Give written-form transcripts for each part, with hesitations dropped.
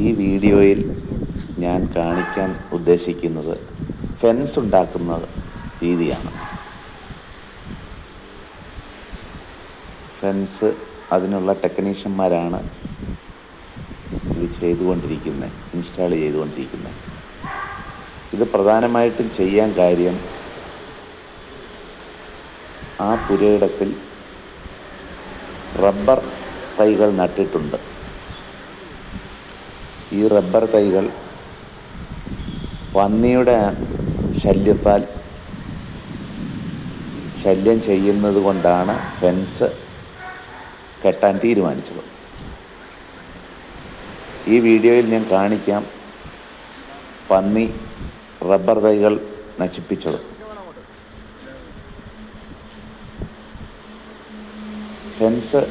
ഈ വീഡിയോയിൽ ഞാൻ കാണിക്കാൻ ഉദ്ദേശിക്കുന്നത് ഫെൻസ് ഉണ്ടാക്കുന്ന രീതിയാണ്. ഫെൻസ് അതിനുള്ള ടെക്നീഷ്യന്മാരാണ് ഇത് ചെയ്തുകൊണ്ടിരിക്കുന്നത്, ഇൻസ്റ്റാൾ ചെയ്തുകൊണ്ടിരിക്കുന്നത്. ഇത് പ്രധാനമായിട്ടും ചെയ്യാൻ കാര്യം, ആ പുരയിടത്തിൽ റബ്ബർ തൈകൾ നട്ടിട്ടുണ്ട്. ഈ റബ്ബർ തൈകൾ പന്നിയുടെ ശല്യം ചെയ്യുന്നത് കൊണ്ടാണ് ഫെൻസ് കെട്ടാൻ തീരുമാനിച്ചത്. ഈ വീഡിയോയിൽ ഞാൻ കാണിക്കാം പന്നി റബ്ബർ തൈകൾ നശിപ്പിച്ചത്. ഫെൻസ്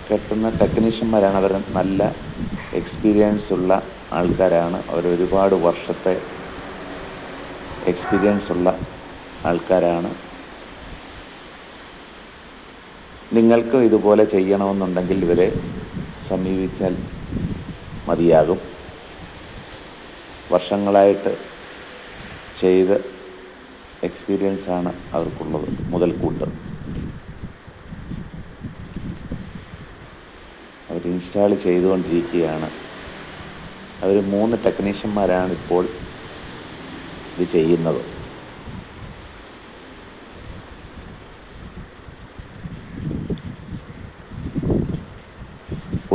കെട്ടുന്ന ടെക്നീഷ്യന്മാരാണ്. അവർ നല്ല എക്സ്പീരിയൻസ് ഉള്ള ആൾക്കാരാണ്. അവർ ഒരുപാട് വർഷത്തെ എക്സ്പീരിയൻസ് ഉള്ള ആൾക്കാരാണ്. നിങ്ങൾക്കും ഇതുപോലെ ചെയ്യണമെന്നുണ്ടെങ്കിൽ ഇവരെ സമീപിച്ചാൽ മതിയാകും. വർഷങ്ങളായിട്ട് ചെയ്ത് എക്സ്പീരിയൻസാണ് അവർക്കുള്ളത്, മുതൽക്കൂട്ട്. അവർ ഇൻസ്റ്റാൾ ചെയ്തുകൊണ്ടിരിക്കുകയാണ്. അവർ 3 ടെക്നീഷ്യന്മാരാണ് ഇപ്പോൾ ഇത് ചെയ്യുന്നത്.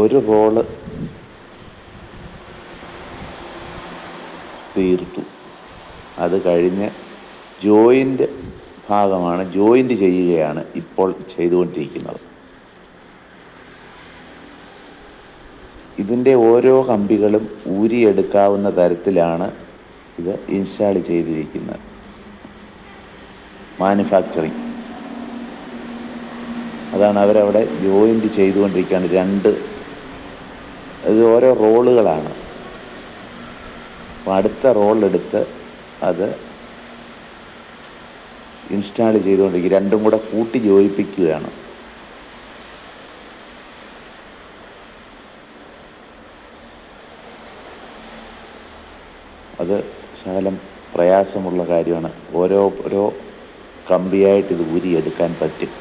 ഒരു റോള് തീർത്തു. അത് കഴിഞ്ഞ് ജോയിൻ്റ് ഭാഗമാണ്, ജോയിൻ്റ് ചെയ്യുകയാണ് ഇപ്പോൾ ചെയ്തുകൊണ്ടിരിക്കുന്നത്. ഇതിൻ്റെ ഓരോ കമ്പികളും ഊരിയെടുക്കാവുന്ന തരത്തിലാണ് ഇത് ഇൻസ്റ്റാൾ ചെയ്തിരിക്കുന്നത്. മാനുഫാക്ചറിങ് അതാണ്. അവരവിടെ ജോയിൻ്റ് ചെയ്തുകൊണ്ടിരിക്കുകയാണ്. ഇത് ഓരോ റോളുകളാണ്. അപ്പോൾ അടുത്ത റോളെടുത്ത് അത് ഇൻസ്റ്റാൾ ചെയ്തുകൊണ്ടിരിക്കുക. രണ്ടും കൂടെ കൂട്ടി യോജിപ്പിക്കുകയാണ്. അത് ശകലം പ്രയാസമുള്ള കാര്യമാണ്. ഓരോ കമ്പിയായിട്ട് ഇത് ഊരിയെടുക്കാൻ പറ്റും.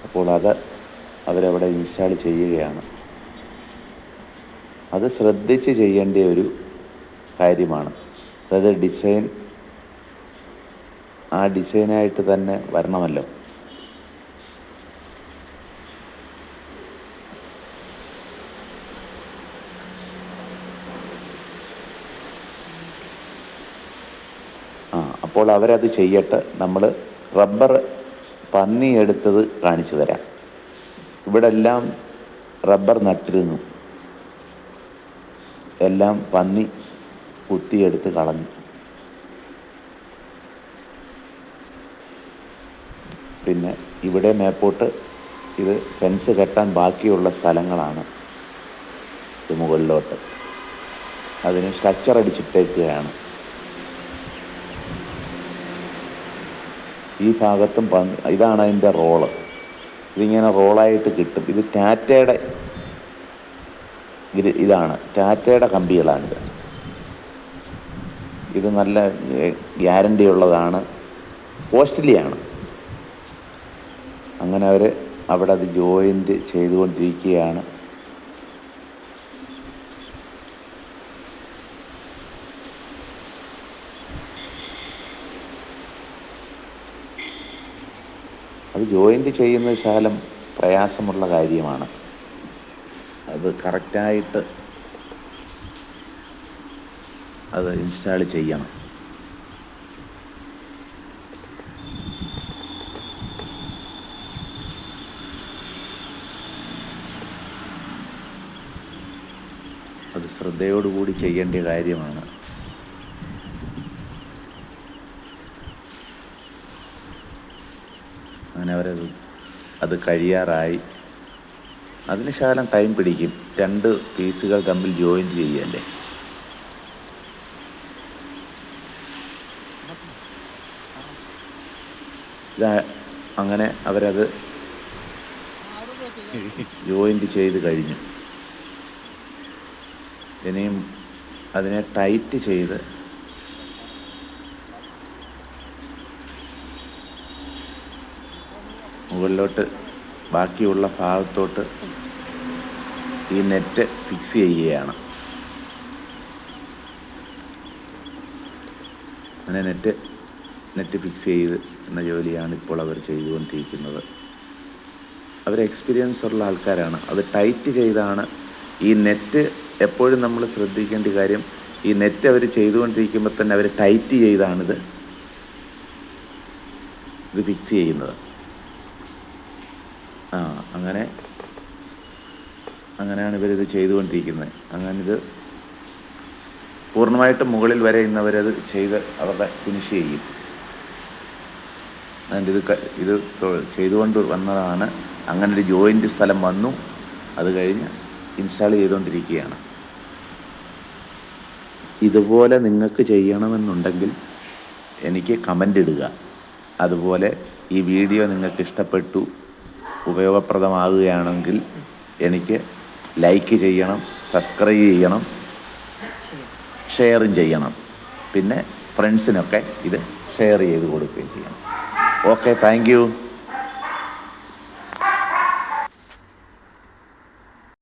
അപ്പോൾ അത് അവരവിടെ ഇൻസ്റ്റാൾ ചെയ്യുകയാണ്. അത് ശ്രദ്ധിച്ച് ചെയ്യേണ്ട ഒരു കാര്യമാണ്. അതായത് ആ ഡിസൈനായിട്ട് തന്നെ വരണമല്ലോ. അപ്പോൾ അവരത് ചെയ്യട്ടെ. നമ്മൾ റബ്ബർ പന്നി എടുത്തത് കാണിച്ചു തരാം. ഇവിടെ എല്ലാം റബ്ബർ നട്ടിരുന്നു, എല്ലാം പന്നി കുത്തിയെടുത്ത് കളഞ്ഞു. പിന്നെ ഇവിടെ മേപ്പോട്ട് ഇത് ഫെൻസ് കെട്ടാൻ ബാക്കിയുള്ള സ്ഥലങ്ങളാണ്. ഇത് മുകളിലോട്ട് അതിന് സ്ട്രക്ചർ അടിച്ചിട്ടേക്കുകയാണ്. ഈ ഭാഗത്തും ഇതാണ് അതിൻ്റെ റോള്. ഇതിങ്ങനെ റോളായിട്ട് കിട്ടും. ഇത് ടാറ്റയുടെ ടാറ്റയുടെ കമ്പികളാണിത്. ഇത് നല്ല ഗ്യാരണ്ടി ഉള്ളതാണ്, കോസ്റ്റ്ലിയാണ്. അങ്ങനെ അവർ അവിടെ അത് ജോയിൻ്റ് ചെയ്തുകൊണ്ടിരിക്കുകയാണ്. അത് ജോയിൻ്റ് ചെയ്യുന്നത് ശകലം പ്രയാസമുള്ള കാര്യമാണ്. അത് കറക്റ്റായിട്ട് അത് ഇൻസ്റ്റാൾ ചെയ്യണം. അത് ശ്രദ്ധയോടുകൂടി ചെയ്യേണ്ട കാര്യമാണ്. അങ്ങനെ അത് കഴിയാറായി. അതിന് ശകലം ടൈം പിടിക്കും. 2 പീസുകൾ തമ്മിൽ ജോയിൻ ചെയ്യല്ലേ. അങ്ങനെ അവരത് ജോയിൻ്റ് ചെയ്ത് കഴിഞ്ഞു. ഇനിയും അതിനെ ടൈറ്റ് ചെയ്ത് മുകളിലോട്ട് ബാക്കിയുള്ള ഭാഗത്തോട്ട് ഈ നെറ്റ് ഫിക്സ് ചെയ്യുകയാണ്. അങ്ങനെ നെറ്റ് ഫിക്സ് ചെയ്ത് എന്ന ജോലിയാണ് ഇപ്പോൾ അവർ ചെയ്തുകൊണ്ടിരിക്കുന്നത്. അവർ എക്സ്പീരിയൻസ് ഉള്ള ആൾക്കാരാണ്. അത് ടൈറ്റ് ചെയ്താണ് ഈ നെറ്റ്. എപ്പോഴും നമ്മൾ ശ്രദ്ധിക്കേണ്ട കാര്യം, ഈ നെറ്റ് അവർ ചെയ്തുകൊണ്ടിരിക്കുമ്പോൾ തന്നെ അവർ ടൈറ്റ് ചെയ്താണിത് ഫിക്സ് ചെയ്യുന്നത്. അങ്ങനെയാണ് ഇവരിത് ചെയ്തുകൊണ്ടിരിക്കുന്നത്. അങ്ങനെ ഇത് പൂർണ്ണമായിട്ടും മുകളിൽ വരെ ഇന്നവരത് ചെയ്ത് അവരുടെ ഫിനിഷ് ചെയ്യും. അതുകൊണ്ട് ഇത് ചെയ്തുകൊണ്ട് വന്നതാണ്. അങ്ങനെ ഒരു ജോയിൻ്റ് സ്ഥലം വന്നു, അത് കഴിഞ്ഞ് ഇൻസ്റ്റാൾ ചെയ്തുകൊണ്ടിരിക്കുകയാണ്. ഇതുപോലെ നിങ്ങൾക്ക് ചെയ്യണമെന്നുണ്ടെങ്കിൽ എനിക്ക് കമൻ്റ് ഇടുക. അതുപോലെ ഈ വീഡിയോ നിങ്ങൾക്ക് ഇഷ്ടപ്പെട്ടു, ഉപയോഗപ്രദമാകുകയാണെങ്കിൽ എനിക്ക് ലൈക്ക് ചെയ്യണം, സബ്സ്ക്രൈബ് ചെയ്യണം, ഷെയറും ചെയ്യണം. പിന്നെ ഫ്രണ്ട്സിനൊക്കെ ഇത് ഷെയർ ചെയ്ത് കൊടുക്കുകയും ചെയ്യണം. Okay, thank you.